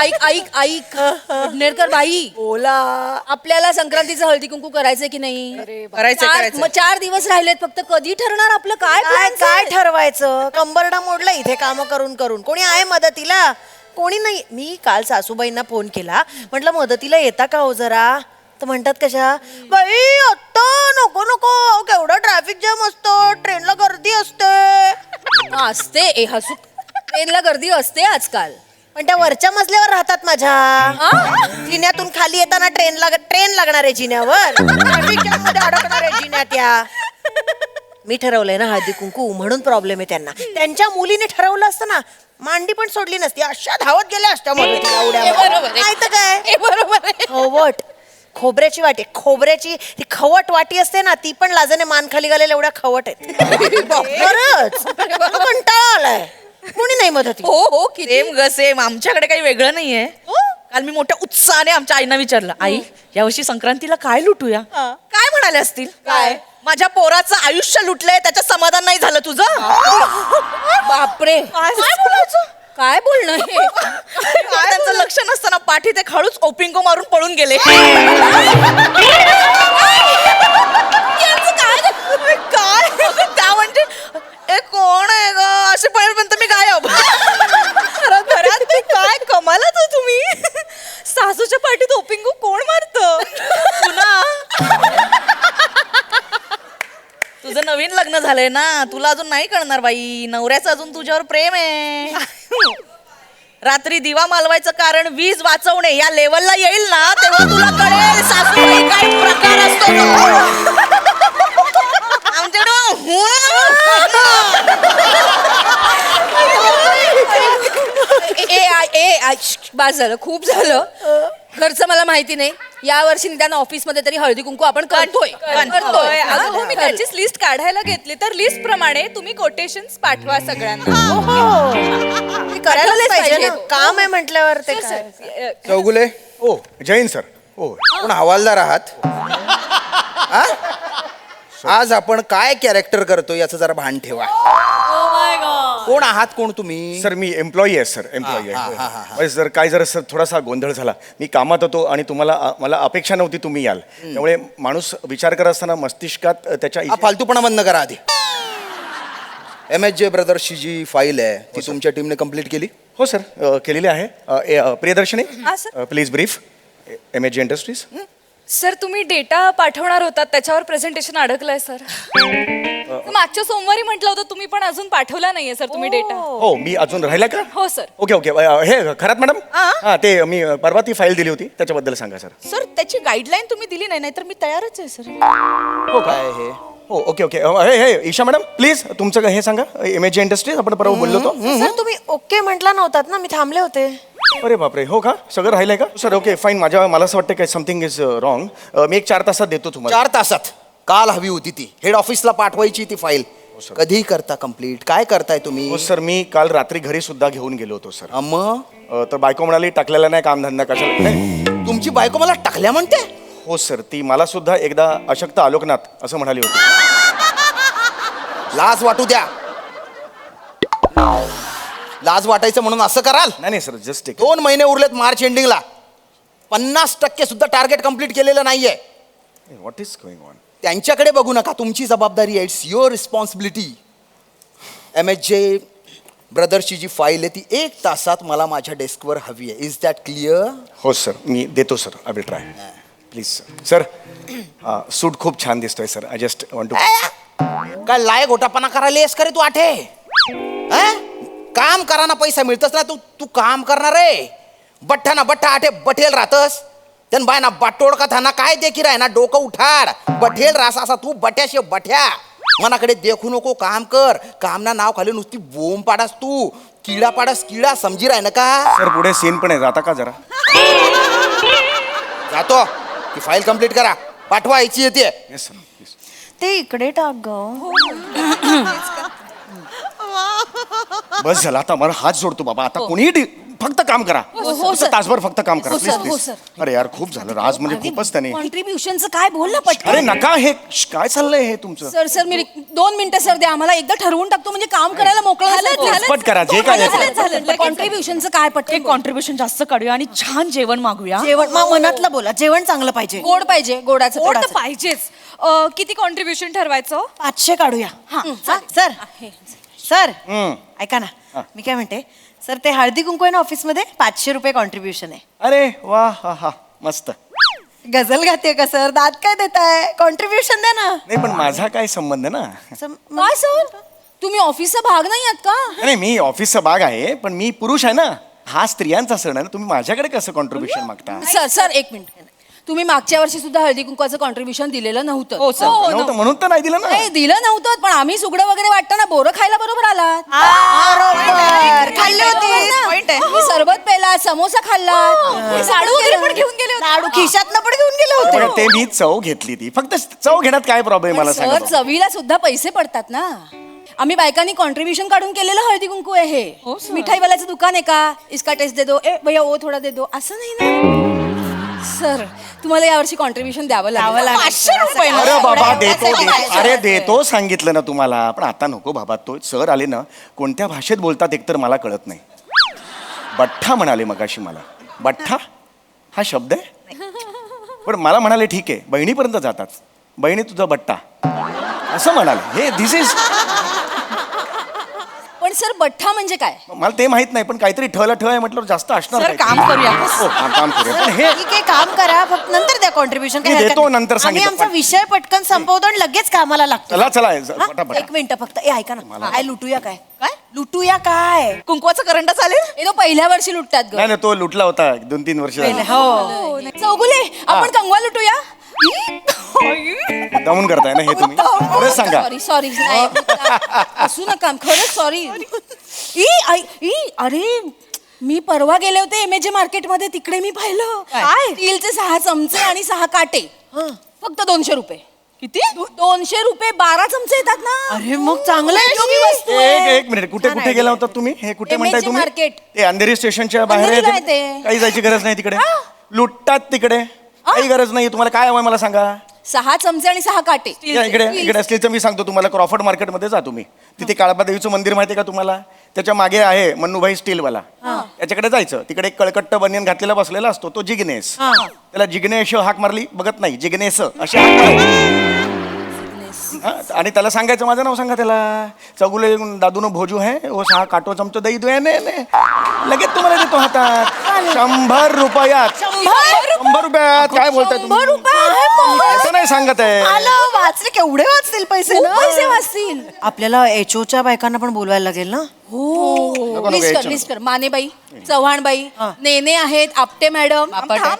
ऐक ऐक ऐक नेरकर बाई बोला. आपल्याला संक्रांतीचं हळदी कुंकू करायचंय की नाही? करायचंय. मग 4 दिवस राहिलेत फक्त. कधी ठरणार आपलं काय काय plans काय आहेत? ठरवायचं? कंबरडा मोडला इथे काम करून करून. कोणी आहे मदतीला? कोणी नाही. मी काल सासूबाईंना फोन केला, म्हटलं मदतीला येता का हो जरा? तर म्हणतात कशा, बाई आत्ता नको नको, केवढा ट्रॅफिक जाम असतो, ट्रेनला गर्दी असते. असते ए हसू, ट्रेनला गर्दी असते आजकाल. पण त्या वरच्या मजल्यावर राहतात माझ्या. हा? जिन्यातून खाली येताना ट्रेन लागणार आहे जिन्यावर. ट्रॅफिक जाम मध्ये अडकणार आहे जिन्यात या. मी ठरवलंय ना हळदी कुंकू, म्हणून प्रॉब्लेम आहे त्यांना. त्यांच्या मुलीने ठरवलं असतं ना, मांडी पण सोडली नसती, अशा धावत गेल्या असत्या मदतीला उड्या मारत. नाही तर काय. बरोबर आहे. खवट खोबऱ्याची वाटी, खोबऱ्याची ती खवट वाटी असते ना, ती पण लाजाने मान खाली घालेल्या एवढ्या खवट आहेत. खरंच कंटाळा आलाय. कोणी नाही मदती. हो किती सेम ग सेम. आमच्याकडे काही वेगळं नाहीये. काल मी मोठ्या उत्साहाने आमच्या आईना विचारलं, आई यावर्षी संक्रांतीला काय लुटूया? काय म्हणाले असतील? काय? माझ्या पोराचं आयुष्य लुटलंय, त्याचं समाधान नाही झालं तुझं? बापरे काय बोलायचं? काय बोलणं हे? त्यांचं लक्ष नसताना पाठी ते खळूच ओपिंगो मारून पळून गेले. काय त्या म्हणजे ए कोण आहे ग असे पर्यंत मी गायब. घरात ते काय कमालच हो तुम्ही. सासूच्या पाठीत ओपिंगो कोण मारत? तुझं नवीन लग्न झालंय ना, तुला अजून नाही कळणार बाई. नवऱ्याचं अजून तुझ्यावर प्रेम आहे. रात्री दिवा मालवायचं कारण वीज वाचवणे या लेवलला येईल ना, तेव्हा तुला कळेल सासूबाई काय प्रकार असतो तो. बास झालं, खूप झालं. घरचं मला माहिती नाही. या वर्षी निदान ऑफिस मध्ये तरी हळदी कुंकू आपण करतोय. अगं हो, मी त्याचीच लिस्ट काढायला घेतली. तर लिस्ट प्रमाणे तुम्ही कोटेशन्स पाठवा सगळ्यांना. ते करायलाच पाहिजे ना. काम आहे म्हटल्यावर ते काय. चौगुले. ओ जैन सर. ओ पण हवालदार आहात. हा? आज आपण काय कॅरेक्टर करतो याचं जरा भान ठेवा. कोण आहात कोण तुम्ही? सर मी एम्प्लॉई आहे सर, एम्प्लॉई हा, हा, हा, आहे. सर काय जरा सर थोडासा गोंधळ झाला. मी कामात होतो आणि मला अपेक्षा नव्हती तुम्ही याल. त्यामुळे माणूस विचार करत असताना मस्तिष्कात त्याच्या हा फालतूपणा बंद करा आधी. MHJ ब्रदर्सची जी फाईल आहे ती तुमच्या टीमने कंप्लीट केली? हो सर केलेली आहे. प्रियदर्शनी हा, sir. Please brief MHJ industries. Sir तुम्ही डेटा पाठवणार होतात, त्याच्यावर प्रेझेंटेशन अडकलंय सर. मागच्या सोमवारी म्हटलं होतं तुम्ही, पण अजून पाठवला नाहीये सर तुम्ही डेटा. हो मी अजून राहिला का? हो सर. Okay okay. हे खरात मॅडम. हां ते मी परवा ती फाईल दिली होती त्याच्याबद्दल सांगा सर. सर त्याची गाईडलाईन तुम्ही दिली नाही, नाहीतर मी तयारच आहे सर. हो का? काय हे? हो ओके ओके. हे ईशा मॅडम प्लीज तुमचं हे सांगा. MHJ इंडस्ट्रीज आपण परवा बोललो होतो. सर तुम्ही ओके म्हटला नव्हतात ना, मी थांबले होते. अरे बापरे. हो का? सगळं राहिलंय का सर? Okay fine. मला असं वाटतं काय समथिंग इज रॉंग. मी एक 4 तासात देतो तुम्हाला. 4 तासात? काल हवी होती ती. हेड ऑफिसला पाठवायची ती फाईल. कधी करता कंप्लीट? काय करताय तुम्ही? हो सर मी काल रात्री घरी सुद्धा घेऊन गेलो होतो सर. मग तर बायको म्हणाली टाकलेला नाही कामधंदा कशाला नाही. तुमची बायको मला टाकल्या म्हणते? हो सर ती मला सुद्धा एकदा अशक्त आलोकनाथ असं म्हणाली होती. लाज वाटू द्या. लाज वाटायचं म्हणून असं कराल? नाही सर जस्ट 2 महिने उरलेत मार्च एंडिंगला. 50% सुद्धा टार्गेट कंप्लीट केलेलं नाहीये. What is going on? त्यांच्याकडे बघू नका, तुमची जबाबदारी आहे. It's your responsibility. MHJ ब्रदर्सची जी फाईल आहे ती 1 तासात मला माझ्या डेस्कवर हवी आहे. Is that clear? हो सर मी देतो sir. I will try please sir. Sir suit खूप छान दिसतोय sir. I just want to. काय लाय घोटापणा करायला येस करे तू आठे? काम कराना पैसा मिळतस ना. तू काम करणार आहे. बठ्ठा ना बठ्ठा आठे बठेल राहतस. त्यान बाय ना बाटोड का थाना काय देखी राय ना डोकं उठाड. बठेल रास असा तू बठ्याशे बठ्या. मनाकडे देखू नको, काम कर. काम ना नाव खाली नुसती बोंब पाडास तू. किडा पाडास किडा, समजी राय ना का? सर पुढे सीन पण आहे, जाता का जरा? जातो. ती फाईल कंप्लीट करा. पाठवा यायची येते. Yes sir please. ते इकडे टाक ग. बस झालं आता. मला हात जोडतो बाबा. आता कोणीही फक्त काम करा हो, फक्त सर. तासभर फक्त काम करा हो, प्लीज सर, हो, प्लीज सर. अरे यार खूप झालं राज म्हणजे खूपच त्याने कॉन्ट्रीब्युशनचं काय बोल ना पटकन. अरे नका हे काय चाललंय हे तुमचं सर सर मी 2 मिनिटं सर द्या आम्हाला एकदा ठरवून टाकतो म्हणजे काम करायला मोकळं पटपट करा, जे काय आहे. कॉन्ट्रीब्युशनचं काय पटकन एक कॉन्ट्रीब्युशन जास्त काढूया आणि छान जेवण मागूया. जेवण मनातलं बोला, जेवण चांगलं पाहिजे. गोड पाहिजे, गोडाचं गोड तर गोडाचं. पाहिजेच. किती कॉन्ट्रीब्युशन ठरवायचं? 500 काढूया. हा, सर सर हम्म. ऐका ना, मी काय म्हणते सर, ते हळदी कुंकू आहे ना ऑफिसमध्ये, 500 रुपये कॉन्ट्रीब्युशन आहे. अरे वा हा हा मस्त गझल गाते का सर? दात काय देताय? कॉन्ट्रीब्युशन द्या ना. नाही पण माझा काय संबंध ना काय सर तुम्ही ऑफिसचा भाग नाही आहात का? नाही मी ऑफिसचा भाग आहे पण मी पुरुष आहे ना, हा स्त्रियांचा सण आहे ना, तुम्ही माझ्याकडे कसं कॉन्ट्रीब्युशन मागता? सर सर एक मिनिट, तुम्ही मागच्या वर्षी सुद्धा हळदी कुंकवाचं कॉन्ट्रीब्युशन दिलेलं नव्हतं. हो, सर. नव्हतं म्हणून तर नाही दिलं ना. नाही दिलं नव्हतं, पण आम्ही सुगडं वगैरे वाटताना बोरं खायला बरोबर आलात. बरोबर, खाल्ली होती. पॉइंट आहे. तुम्ही सरबत पेला, समोसा खाल्ला, लाडू वगैरे पण घेऊन गेले होते. लाडू खिशातनं पण घेऊन गेले होते. पण ते मी चव घेतली ती, फक्त चव घेण्यात काय प्रॉब्लेम मला सर सांगा. चवीला सुद्धा पैसे पडतात ना. आम्ही बायकांनी कॉन्ट्रीब्युशन काढून केलेलं हळदी कुंकू आहे हे. मिठाईवाल्याचं दुकान आहे का? इसका टेस्ट दे दो, ए भैया ओ थोडा दे दो, असं नाही ना. सर तुम्हाला यावर्षी कॉन्ट्रीब्युशन द्यावं लागेल. 500 रुपये ना. अरे बाबा देतो असं काय? देतो अरे देतो सांगितलं ना तुम्हाला, पण आता नको बाबा. तो सर आले ना, कोणत्या भाषेत बोलतात एकतर मला कळत नाही. बठ्ठा म्हणाले मगाशी मला. बठ्ठा हा शब्द आहे, पण मला म्हणाले ठीक आहे बहिणीपर्यंत जातात, बहिणी तुझा बट्टा असं म्हणाले. हे दिस इज, पण सर बठ्ठा म्हणजे काय? मला ते माहित नाही, पण काहीतरी ठला ठ आहे म्हटलं जास्त असणार सर, काहीतरी. काम करूया. हो, काम करूया. पण हे ठीक आहे, काम करा, फक्त नंतर द्या कॉन्ट्रीब्युशन. मी देतो, नंतर आम्ही सांगितलं. आमचा विषय पटकन संपवतो आणि लगेच कामाला लागतो. चला चला हा? पटापट. एक मिनिट फक्त, ए ऐका ना, काय लुटूया काय? काय लुटूया काय? कुंकवाचं करंट चालेल? हे तो पहिल्या वर्षी लुटतात ग. नाही नाही तो लुटला होता 2-3 वर्ष झाली. हो, चौगुले आपण कंगवा लुटूया. दमून करताय ना हे तुम्ही? खरंच सांगा. सॉरी सॉरी असू नका, खरंच सॉरी. अरे मी परवा गेले होते MAJ मार्केटमध्ये, तिकडे मी पाहिलं काय स्टीलचे 6 चमचे आणि 6 काटे, फक्त 200 रुपये. किती? 200 रुपये 12 चमचे येतात ना. अरे मग चांगलं आहे उपयोगी की. वस्तू आहे. एक मिनिट, कुठे कुठे गेला होता तुम्ही? हे कुठे MAJ म्हणताय तुम्ही? मार्केट. ते अंधेरी स्टेशनच्या बाहेर अंधेरीला आहे आहे ते. ते. काही जायची गरज नाही तिकडे. लुटतात तिकडे, काही गरज नाही. तुम्हाला काय हवंय मला सांगा. 6 चमचे आणि 6 काटे. इकडे इकडे असलेचं मी सांगतो तुम्हाला. क्रॉफर्ड मार्केटमध्ये जा तुम्ही. तिथे काळबादेवीचं मंदिर माहिती आहे का तुम्हाला? त्याच्या मागे आहे मन्नूभाई स्टीलवाला. त्याच्याकडे जायचं. तिकडे एक कळकट्ट बनियन घातलेला बसलेला असतो, तो जिग्नेस. त्याला जिग्नेश हाक मारली, बघत नाही जिग्नेस अशी हाक मारायची. हा, आणि त्याला सांगायचं माझं नाव सांगा त्याला. चौगुले दादूनो भोजू है वो 6 काटो चमचो दही दो ने लगेच तुम्हाला देतो हातात. 100 रुपयात. 100 रुपयात काय बोलताय तुम्ही? 100 रुपये असं नाही सांगत आहे. आलं, वाचले, केवढे वाचतील पैसे खूप ना. पैसे वाचतील. आपल्याला HOच्या बायकांना पण बोलवायला लागेल ना. नको, लिस्ट कर यायचं लिस्ट कर. मानेबाई, चव्हाणबाई, नेने आहेत, आपटे मॅडम,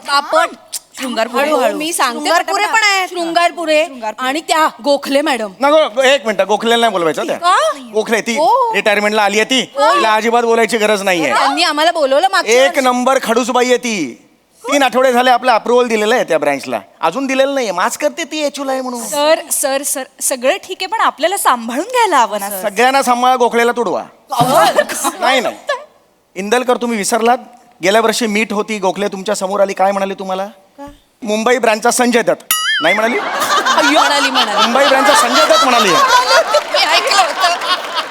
पापड, शृंगारपुरे. हळूहळू मी सांगते. शृंगारपुरे पण आहेत. शृंगारपुरे आणि त्या गोखले मॅडम. नको, एक मिनिट. गोखलेला नाही बोलवायचं त्या. का? गोखले ती हो. रिटायरमेंटला आली आहे ती. तिला अजिबात बोलायची गरज नाहीये. त्यांनी आम्हाला बोलवलं मागच्या एक नंबर खडूसबाई आहे ती. 3 आठवडे झाले आपलं अप्रुव्हल दिलेलं आहे त्या ब्रँचला. अजून दिलेलं नाहीये. माच करते ती HOला आहे म्हणून. सर सर सर सगळं ठीक आहे, पण आपल्याला सांभाळून घ्यायला हवं ना. सगळ्यांना सांभाळा, गोखलेला तुडवा. नाही नाही इंदलकर तुम्ही विसरलात. गेल्या वर्षी मीट होती, गोखले तुमच्या समोर आली. काय म्हणाली तुम्हाला? मुंबई ब्रँचचा संजय दत्त. नाही म्हणाली? म्हणाली मुंबई ब्रँचचा संजय दत्त म्हणाली. मी ऐकलं होतं.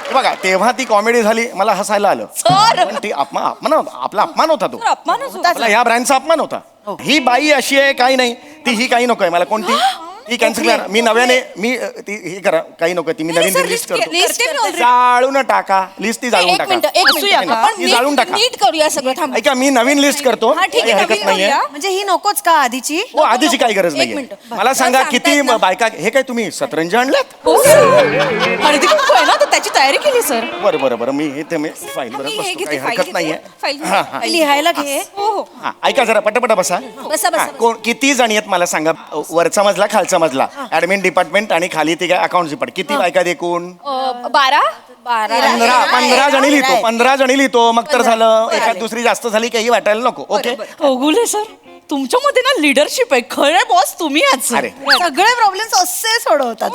हे बघा तेव्हा ती कॉमेडी झाली, मला हसायला आलं. पण ती आपला अपमान होता तो. अपमानच होता. आपला ह्या ब्रँडचा अपमान होता. ही बाई अशी आहे काही नाही, ती ही काही नको आहे मला. कोणती ती कॅन्सल करा. मी नव्याने ती हे करा, काही नको ती. मी नवीन लिस्ट करतो. लिस्ट कर. जाळून टाका लिस्ट, ती जाळून एक टाका. मिनिट नाही, नाही, आपण ती जाळून टाका. नीट करूया सगळं. थांब. ऐका मी नवीन लिस्ट करतो, हा, ठीक आहे, काही हरकत नवीन नाहीये. करूया. म्हणजे ही नकोच का आधीची? हो आधीची काही गरज एक नाहीये. मिनिट. मला सांगा सांगतायत किती ना. बायका. हे काय तुम्ही सतरंजी आणल्यात? हळदी कुंकू आहे ना, तर त्याची तयारी केली सर. बरं बरं बरं. मी हे ते मी फाईल बरं मी हे बसतो, घेते, काही फाईल हरकत घेते. नाहीये. फाईल हा हा लिहायला घे. हो हो. हा, ऐका जरा पटापटा बसा. बसा, बसा. हा, किती जणी आहेत मला सांगा. वरचा मजला खालचा मजला, ऍडमिन डिपार्टमेंट आणि खाली ती काय अकाउंट डिपार्टमेंट. किती बायका एकूण? 12. 15 जणी लिहितो. 15 जणी लिहितो. मग तर झालं. एखाद दुसरी जास्त झाली काही वाटायला नको. ओके चौगुले सर, तुमच्या मध्ये ना लिडरशिप आहे. खरे बॉस तुम्ही आहात अरे सर. सगळे प्रॉब्लेम्स असे सोडवतात.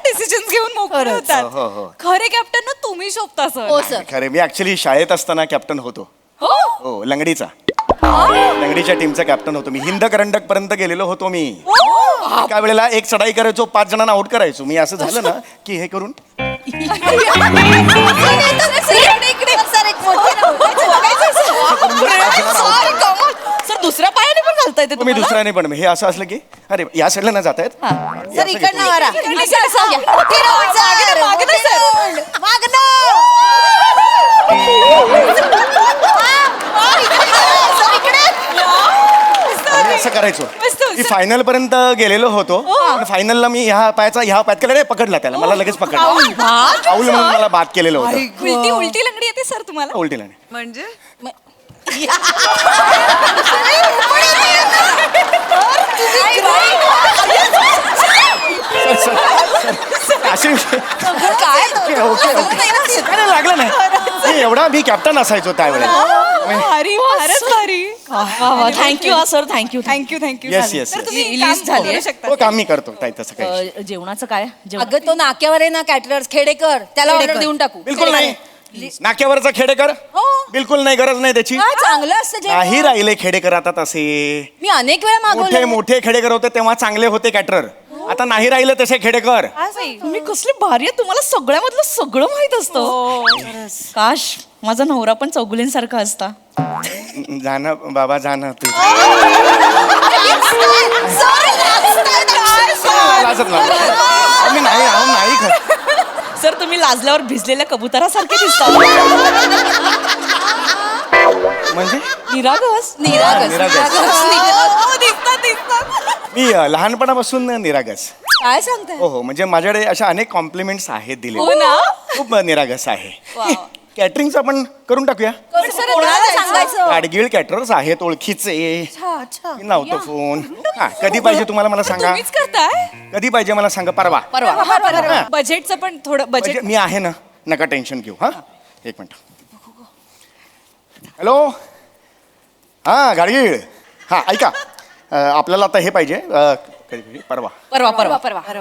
डिसिजन घेऊन मोकळे होतात. हो, हो. खरे कॅप्टन ना तुम्ही शोभता सर. हो सर. खरे मी ऍक्च्युली शाळेत असताना कॅप्टन होतो. हो लंगडीचा लंगडीच्या टीमचा कॅप्टन होतो मी. हिंद करंडक पर्यंत गेलेलो होतो मी. एका वेळेला एक चढाई करायचो, 5 जणांना आउट करायचो मी. असं झालं ना की हे करून सर दुसऱ्या पायाने पण घालता येते मी दुसऱ्याने पण हे असं असलं की अरे या साईडला ना जात आहेत सर इकडनं वारा असं करायचो की फायनल पर्यंत गेलेलो होतो. फायनलला मी ह्या पायात केला पकडला त्याला. मला लगेच पकडला पाऊल म्हणून मला बाद केलेलं होतं. उलटी लंगडी येते सर तुम्हाला? उलटीला म्हणजे असे काय लागलं नाही. एवढा मी कॅप्टन असायचो त्यावेळेला. Thank you sir thank you thank you yes yes list झाली हो काम मी करतो ताई तसं काही जेवणाचं काय अगं तो नाक्यावर आहे ना कॅटरर्स खेडेकर, त्याला ऑर्डर देऊन टाकू. बिलकुल नाही. नाक्यावरचा खेडेकर हो. बिलकुल नाही, गरज नाही त्याची. काय चांगलं असतं जेवण. नाही राहिले खेडेकर आता तसे. मी अनेक वेळा मोठे मागवलं. मोठे खेडेकर होते तेव्हा चांगले होते कॅटरर. आता नाही राहिले तसे खेडेकर. तुम्ही कसली भारी आहे, तुम्हाला सगळ्यामधलं सगळं माहित असतं. काश माझा नवरा पण चौगुलींसारखा असता. जाणं बाबा जाणं तू लाजत नाही. मी नाही अहो नाही खात. सर तुम्ही लाजल्यावर भिजलेल्या कबुतरासारखे दिसता. म्हणजे निरागस निरागस. दिसतात मी लहानपणापासून निरागस. काय सांगताय? हो हो म्हणजे माझ्याकडे अशा अनेक कॉम्प्लिमेंट्स आहेत दिले. खूप निरागस आहे. कॅटरिंगचं आपण करून टाकूया. कोणाला सांगायचं? गाडगीळ कॅटरर्स आहेत ओळखीचे. मी लावतो फोन. हा कधी पाहिजे तुम्हाला मला सांगा. तुम्हीच करताय? कधी पाहिजे मला सांगा. परवा. बजेटचं पण थोडं बजेट. म्हणजे मी आहे ना, नका टेन्शन घेऊ. हा एक मिनिट. हॅलो हा गाडगीळ. हा ऐका आपल्याला आता हे पाहिजे कधी पाहिजे? परवा.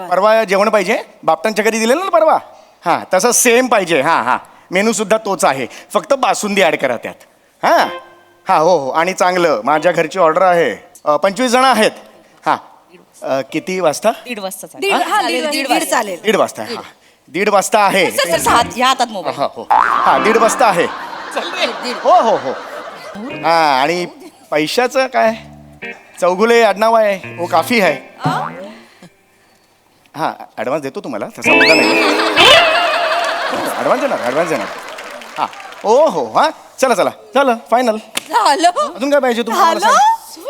परवा जेवण पाहिजे. बापटांच्या घरी दिलेलं ना परवा. हा तसं सेम पाहिजे. हा हा मेनू सुद्धा तोच आहे, फक्त बासुंदी ऍड करा त्यात. हा हा हो हो आणि चांगलं. माझ्या घरची ऑर्डर आहे. 25 जण आहेत. हा किती वाजता? 1:30 वाजता दीड चालेल. 1:30 वाजता. हा 1:30 वाजता आहे. या हातात मोबाईल. हा हो हा 1:30 वाजता आहे. हो हो हो हा आणि पैशाचं काय? चौगुले आडनाव आहे. हो काफी आहे. हा ॲडव्हान्स देतो तुम्हाला, तसा मुद्दा नाही. ॲडव्हान्स देणार. हा हो हो हा चला फायनल. झालं. अजून काय पाहिजे तुम्हाला? झालं.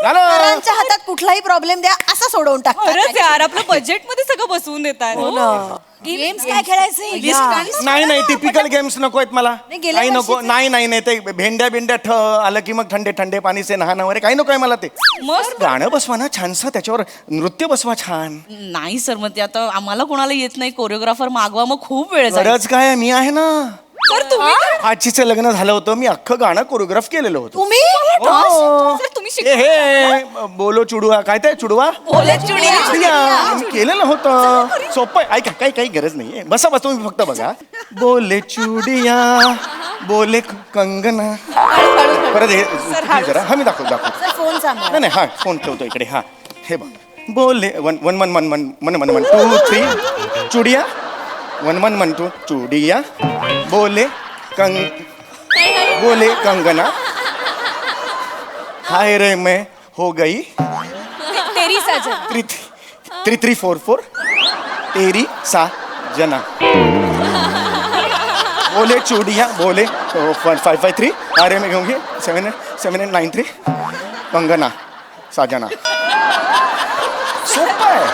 सरांच्या हातात कुठलाही प्रॉब्लेम द्या असा सोडवून टाक. खरंच यार आपलं बजेट मध्ये सगळं बसवून देतात. गेम्स काय खेळायचे? नाही टिपिकल गेम्स नको आहेत मला. गेल्या काही नको. नाही ते भेंड्या आलं की मग ठंडे पाणी से नहाणं वगैरे काही नको आहे मला. ते मस्त गाणं बसवा ना छानसं, त्याच्यावर नृत्य बसवा छान. नाही सर मग ते आता आम्हाला कोणाला येत नाही. कोरिओग्राफर मागवा मग खूप वेळ जाईल. गरज काय मी आहे ना. सर तुम्ही आजीचं लग्न झालं होतं, मी अख्खं गाणं कोरिओग्राफ केलेलं होतं. तुम्ही हो. सर तुम्ही हे बोलो चुडवा काय ते चुडवा चुडिया मी केलेलं होतं. सोपं आहे. ऐका काही गरज नाहीये. बसा तुम्ही फक्त बघा. बोले चुडिया बोले कंगना. परत हे जरा हा मी दाखवतो. फोन सांभाळ. नाही हा फोन ठेवतो इकडे. हा हे बघ. बोले वन 2 3 चुडिया 1 2 चुडिया बोले कंगना. हाय रे मैं हो गई तेरी साजन. 3 4 4 तेरी साजना. बोले चूड़िया बोले 5 5 3 अरे मैं कहूँगी 7 8 9 3 कंगना साजना. सोपं आहे.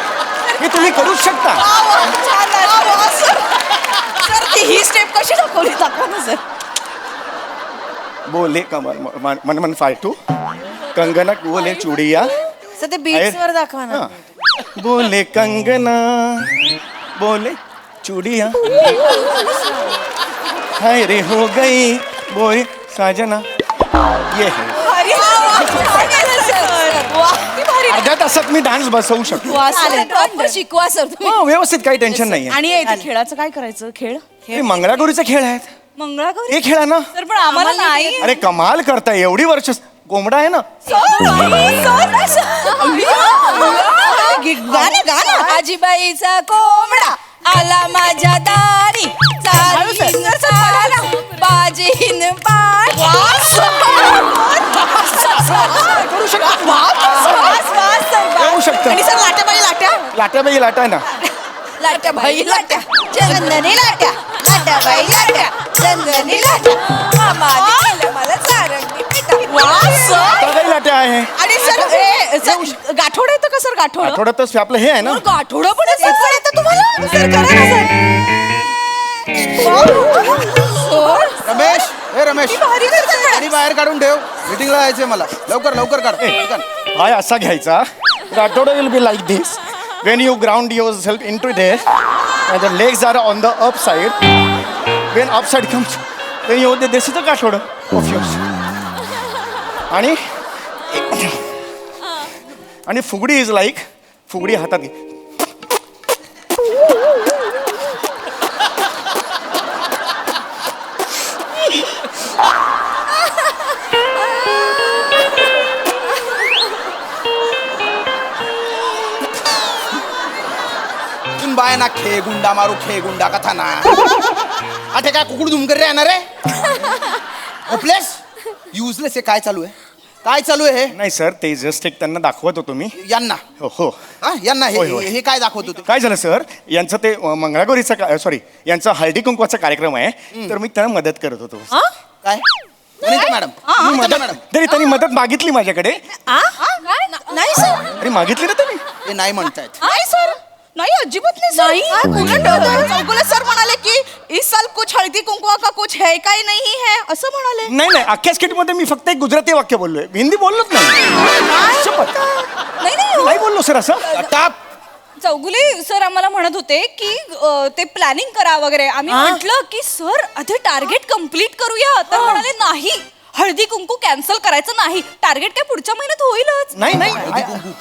हे तुम्ही करूच शकता. ही स्टेप कशी दाखवली दाखवा ना सर. बोले मन 5 2 कंगना बोले चूड़िया. सर ते बीट्स वर दाखवा ना. हाँ. बोले कंगना बोले चूड़िया हाय रे हो गई बोले साजना. ये है. अर्ध्या तासात मी डान्स बसवू शकतो. शिकवा सर तुम्ही. व्यवस्थित काही टेन्शन नाही. आणि इथे खेळाचं काय करायचं? खेळ हे मंगळागौरीचे खेळ आहेत. मंगळागौरी हे खेळा ना. सर पण आम्हाला नाही अरे कमाल करताय, एवढी वर्ष कोंबडा आहे ना. आजीबाईचा कोंबडा आला माझ्या दारी चालीन चाला बाजीन येऊ शकतं. आणि सर लाट्याबाई लाट्या लाट्याबाई लाटा आहे ना. लाट्या बाई लाट्या चंदनी लाट्या लाट्या बाई लाट्या चंदनी लाट्या मामाने केलं मला सारंगी पिठा. लाट्याबाई लाट्या आहे. आणि सर गाठोड येतं का सर गाठोड आठवड्यातच आपलं हे आहे ना. गाठोडं पण येतं तुम्हाला सर करा ना सर. रमेश हे रमेश गाडी बाहेर काढून ठेव, मीटिंगला जायचंय मला. लवकर लवकर काढ पटकन. पाय असा घ्यायचा. गाठोडा will be like this. When you ground yourself into this, and the legs are on the up side. When upside comes, then you this is the गाठोडा of yours. आणि फुगडी इज लाईक फुगडी हातात घे. तुम बाय ना खे गुंडा मारू खे गुंडा कथा ना. अटे काय कुकुड झुम कर रे ना रे. होपलेस युजलेस हे काय चालू आहे, काय चालू आहे हे? नाही सर, ते जस्ट एक त्यांना दाखवत होतो मी. यांना हो हा यांना होय, होय. हे काय दाखवत होते? काय झालं सर, यांचं ते मंगळागौरीचा सॉरी यांचा हळदी कुंकवाचा कार्यक्रम आहे, तर मी त्यांना मदत करत होतो. काय वनिता मॅडम, वनिता मॅडम तरी त्यांनी मदत मागितली माझ्याकडे. नाही सर अरे मागितली ना त्यांनी. हे नाही म्हणतायत. नाही सर नाही अजिबात नाही सर. उलट चौगुले सर म्हणाले की इस साल कुछ हळदी कुंकवा का कुछ है काय नाही है असं म्हणाले. नाही नाही, अख्ख्या स्किटमध्ये मी फक्त एक गुजराती वाक्य बोललोय, हिंदी बोललोच नाही. शपथ. नाही बोललो सर असं. टाप चौगुले सर आम्हाला म्हणत होते की ते प्लॅनिंग करा वगैरे. आम्ही म्हटलं की सर आधी टार्गेट कम्प्लीट करूया, तर म्हणाले नाही हळदी कुंकू कॅन्सल करायचं नाही, टार्गेट काय पुढच्या महिन्यात होईलच. नाही नाही,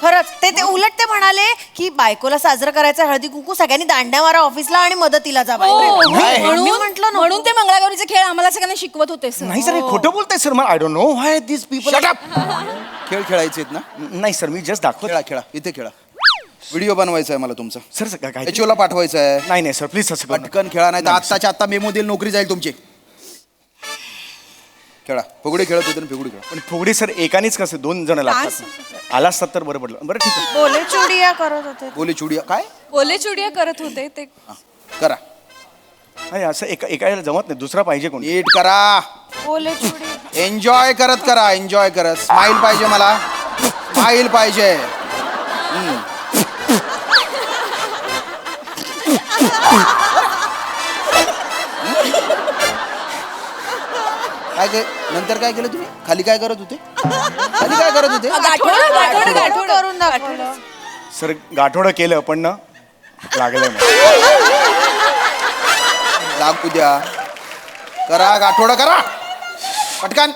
खरंच ते उलट ते म्हणाले की बायकोला साजरं करायचं हळदी कुंकू, सगळ्यांनी दांड्या मारा ऑफिसला आणि मदतीला जा बाई. मी म्हंटल म्हणून ते मंगळागौरीचे खेळ आम्हाला सगळ्यांना शिकवत होते सर. नाही सर, हे खोटं बोलताय सर. मला I don't know why this people. Shut up. खेळ खेळायचे आहेत ना, नाही सर, मी जस्ट दाखवत. खेळा खेळा इथे खेळा. व्हिडिओ बनवायचा आहे मला तुमचा, सर काय एचओला पाठवायचं आहे. नाही नाही सर, प्लीज असं करू नका. पटकन खेळा, नाही तर आत्ताच्या आत्ता मेमो देईल, नोकरी जाईल तुमची. खेळा फुगडी खेळत होते ना, फुगडी खेळा. पण फुगडी सर एकानेच कसं 2 जण लागतात. आला असतात तर बरं पडलं. बरं ठीक आहे. बोले चुडिया करत होते. बोली चुडिया काय ओले चुडिया करत होते ते. करा, नाही असं एका जमत नाही, दुसरा पाहिजे कोणी. नीट करा, बोले चुडिया एन्जॉय करत करा, एन्जॉय करत. स्माइल पाहिजे मला, स्माइल पाहिजे. काय नंतर काय केलं तुम्ही? खाली काय करत होते? खाली काय करत होते? गाठोडं करून दाखवलं. सर गाठोडं केलं पण ना लागलं नाही. लागू द्या, करा गाठोडं करा पटकन.